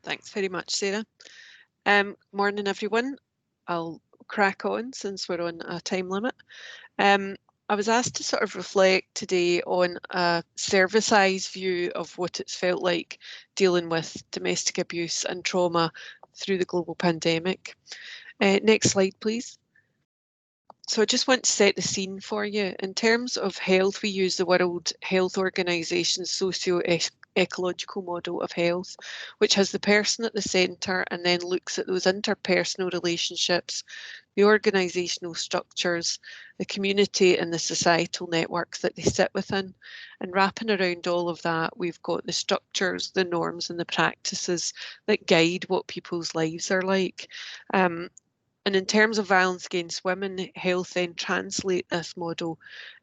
Thanks very much, Sarah. Morning, everyone. I'll crack on since we're on a time limit. I was asked to sort of reflect today on a service-eyes view of what it's felt like dealing with domestic abuse and trauma through the global pandemic. Next slide, please. So I just want to set the scene for you. In terms of health, we use the World Health Organization's socio-ecological model of health, which has the person at the centre and then looks at those interpersonal relationships, the organisational structures, the community and the societal networks that they sit within. And wrapping around all of that, we've got the structures, the norms and the practices that guide what people's lives are like. And in terms of violence against women, health then translate this model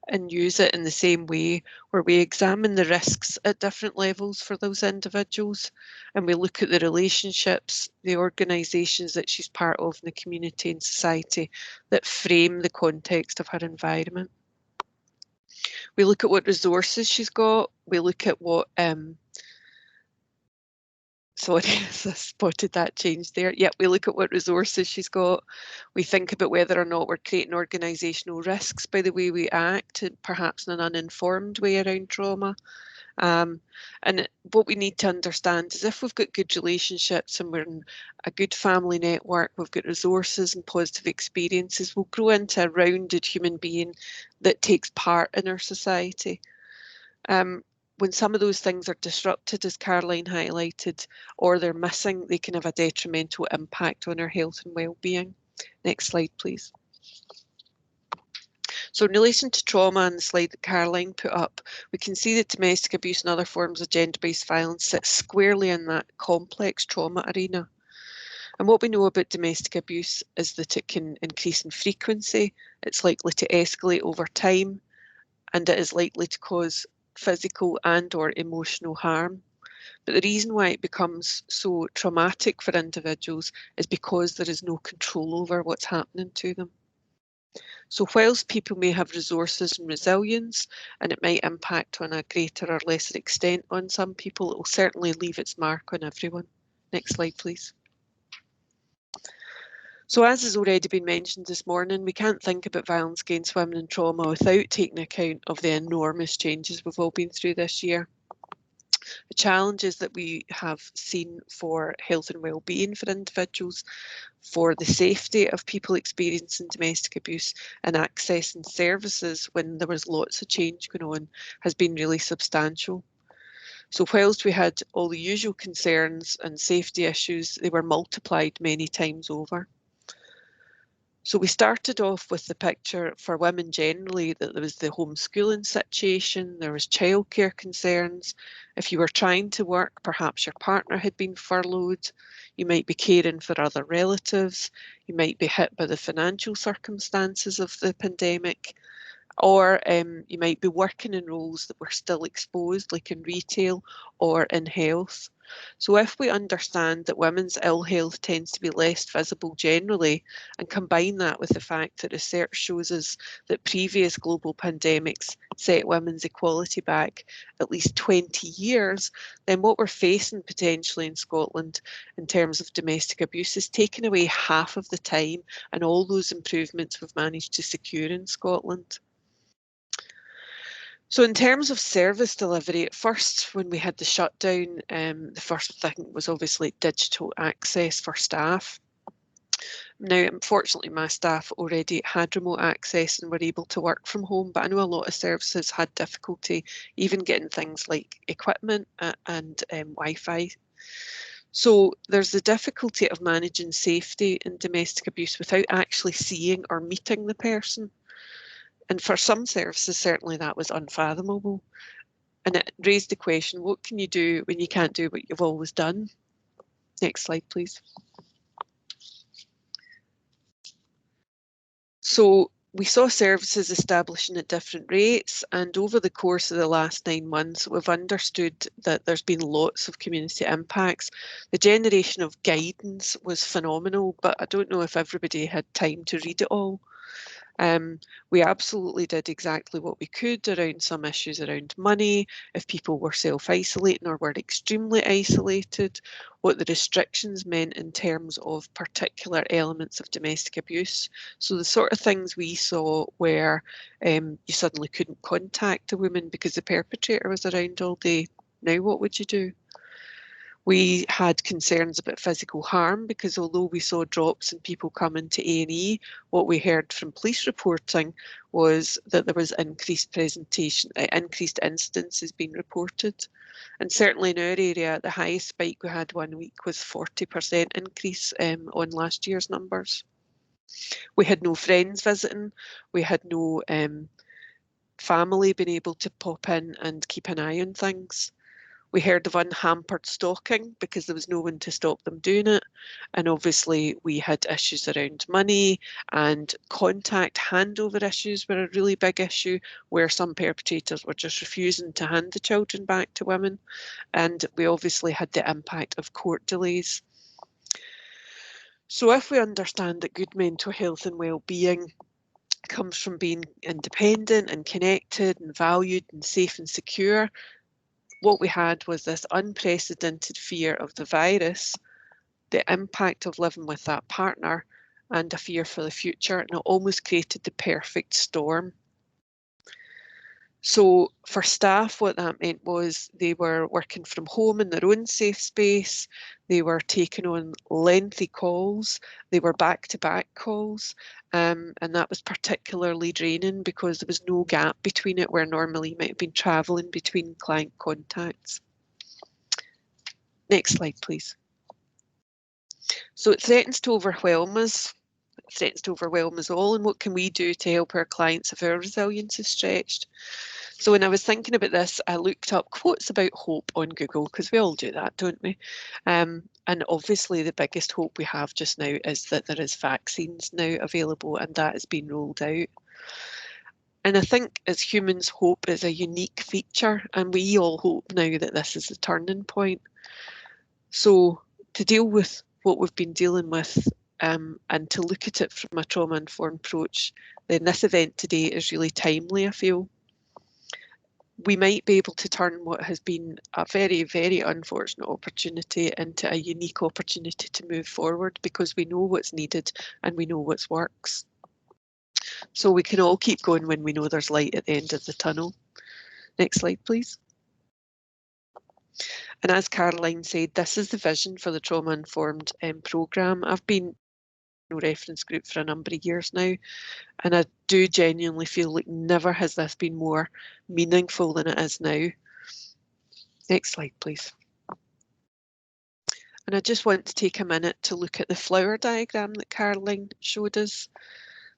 and use it in the same way, where we examine the risks at different levels for those individuals, and we look at the relationships, the organisations that she's part of in the community and society that frame the context of her environment. We look at what resources she's got, we look at what sorry, I spotted that change there. Yep, we look at what resources she's got. We think about whether or not we're creating organisational risks by the way we act, perhaps in an uninformed way around trauma. And what we need to understand is if we've got good relationships and we're in a good family network, we've got resources and positive experiences, we'll grow into a rounded human being that takes part in our society. When some of those things are disrupted, as Caroline highlighted, or they're missing, they can have a detrimental impact on our health and well-being. Next slide, please. So in relation to trauma on the slide that Caroline put up, we can see that domestic abuse and other forms of gender-based violence sit squarely in that complex trauma arena. And what we know about domestic abuse is that it can increase in frequency, it's likely to escalate over time, and it is likely to cause physical and or emotional harm. But the reason why it becomes so traumatic for individuals is because there is no control over what's happening to them. So whilst people may have resources and resilience, and it might impact on a greater or lesser extent on some people, it will certainly leave its mark on everyone. Next slide, please. So as has already been mentioned this morning, we can't think about violence against women and trauma without taking account of the enormous changes we've all been through this year. The challenges that we have seen for health and well-being for individuals, for the safety of people experiencing domestic abuse and accessing services when there was lots of change going on, has been really substantial. So whilst we had all the usual concerns and safety issues, they were multiplied many times over. So we started off with the picture for women generally that there was the homeschooling situation, there was childcare concerns. If you were trying to work, perhaps your partner had been furloughed, you might be caring for other relatives, you might be hit by the financial circumstances of the pandemic, or you might be working in roles that were still exposed, like in retail or in health. So if we understand that women's ill health tends to be less visible generally, and combine that with the fact that research shows us that previous global pandemics set women's equality back at least 20 years, then what we're facing potentially in Scotland in terms of domestic abuse is taking away half of the time and all those improvements we've managed to secure in Scotland. So in terms of service delivery, at first when we had the shutdown, the first thing was obviously digital access for staff. Now, unfortunately, my staff already had remote access and were able to work from home, but I know a lot of services had difficulty even getting things like equipment and Wi-Fi. So there's the difficulty of managing safety in domestic abuse without actually seeing or meeting the person. And for some services, certainly that was unfathomable. And it raised the question, what can you do when you can't do what you've always done? Next slide, please. So we saw services establishing at different rates, and over the course of the last 9 months, we've understood that there's been lots of community impacts. The generation of guidance was phenomenal, but I don't know if everybody had time to read it all. We absolutely did exactly what we could around some issues around money, if people were self-isolating or were extremely isolated, what the restrictions meant in terms of particular elements of domestic abuse. So the sort of things we saw where you suddenly couldn't contact a woman because the perpetrator was around all day. Now what would you do? We had concerns about physical harm because although we saw drops in people coming to A&E, what we heard from police reporting was that there was increased incidences being reported. And certainly in our area, the highest spike we had one week was 40% increase on last year's numbers. We had no friends visiting, we had no family being able to pop in and keep an eye on things. We heard of unhampered stalking because there was no one to stop them doing it. And obviously we had issues around money, and contact handover issues were a really big issue where some perpetrators were just refusing to hand the children back to women. And we obviously had the impact of court delays. So if we understand that good mental health and well-being comes from being independent and connected and valued and safe and secure, what we had was this unprecedented fear of the virus, the impact of living with that partner, and a fear for the future, and it almost created the perfect storm. So for staff, what that meant was they were working from home in their own safe space, they were taking on lengthy calls, they were back-to-back calls, and that was particularly draining because there was no gap between it where normally you might have been travelling between client contacts. Next slide, please. So it threatens to overwhelm us. It threatens to overwhelm us all, and what can we do to help our clients if our resilience is stretched? So when I was thinking about this, I looked up quotes about hope on Google, because we all do that, don't we? And obviously the biggest hope we have just now is that there is vaccines now available, and that is being rolled out. And I think as humans, hope is a unique feature, and we all hope now that this is the turning point. So to deal with what we've been dealing with and to look at it from a trauma-informed approach, then this event today is really timely, I feel. We might be able to turn what has been a very, very unfortunate opportunity into a unique opportunity to move forward because we know what's needed and we know what works. So we can all keep going when we know there's light at the end of the tunnel. Next slide, please. And as Caroline said, this is the vision for the trauma-informed programme. I've been in a reference group for a number of years now, and I do genuinely feel like never has this been more meaningful than it is now. Next slide, please. And I just want to take a minute to look at the flower diagram that Caroline showed us.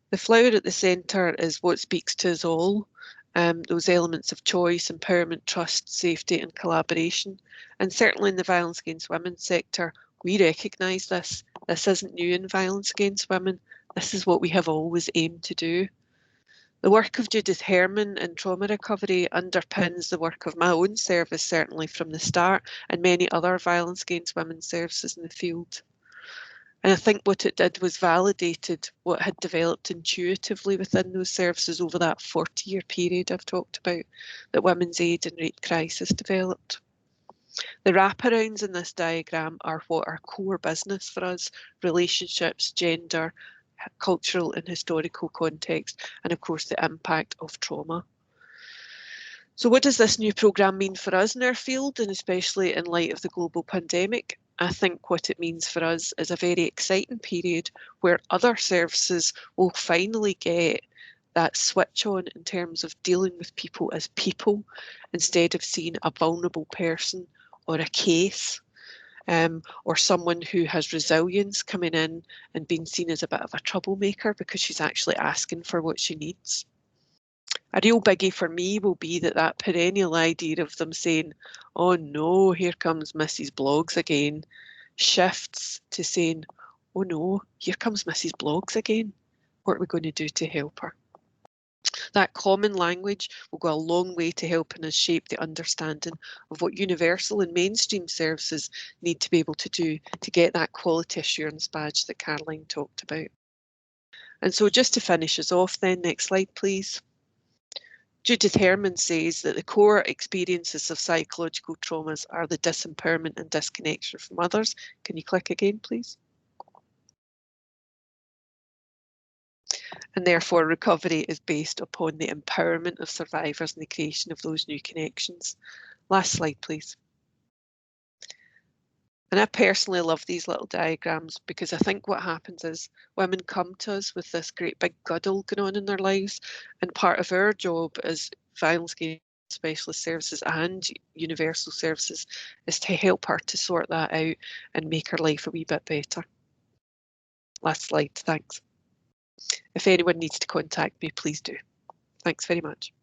The flower at the centre is what speaks to us all. Those elements of choice, empowerment, trust, safety and collaboration. And certainly in the violence against women sector, we recognise this. This isn't new in violence against women. This is what we have always aimed to do. The work of Judith Herman in trauma recovery underpins the work of my own service, certainly from the start, and many other violence against women services in the field. And I think what it did was validated what had developed intuitively within those services over that 40-year period I've talked about, that Women's Aid and Rape Crisis developed. The wraparounds in this diagram are what are core business for us: relationships, gender, cultural and historical context, and of course the impact of trauma. So what does this new programme mean for us in our field, and especially in light of the global pandemic? I think what it means for us is a very exciting period where other services will finally get that switch on in terms of dealing with people as people instead of seeing a vulnerable person or a case, or someone who has resilience coming in and being seen as a bit of a troublemaker because she's actually asking for what she needs. A real biggie for me will be that perennial idea of them saying, oh no, here comes Mrs. Blogs again, shifts to saying, oh no, here comes Mrs. Blogs again. What are we going to do to help her? That common language will go a long way to helping us shape the understanding of what universal and mainstream services need to be able to do to get that quality assurance badge that Caroline talked about. And so just to finish us off then, next slide please. Judith Herman says that the core experiences of psychological traumas are the disempowerment and disconnection from others. Can you click again, please? And therefore recovery is based upon the empowerment of survivors and the creation of those new connections. Last slide, please. And I personally love these little diagrams because I think what happens is women come to us with this great big guddle going on in their lives, and part of our job as violence against specialist services and universal services is to help her to sort that out and make her life a wee bit better. Last slide, thanks. If anyone needs to contact me, please do. Thanks very much.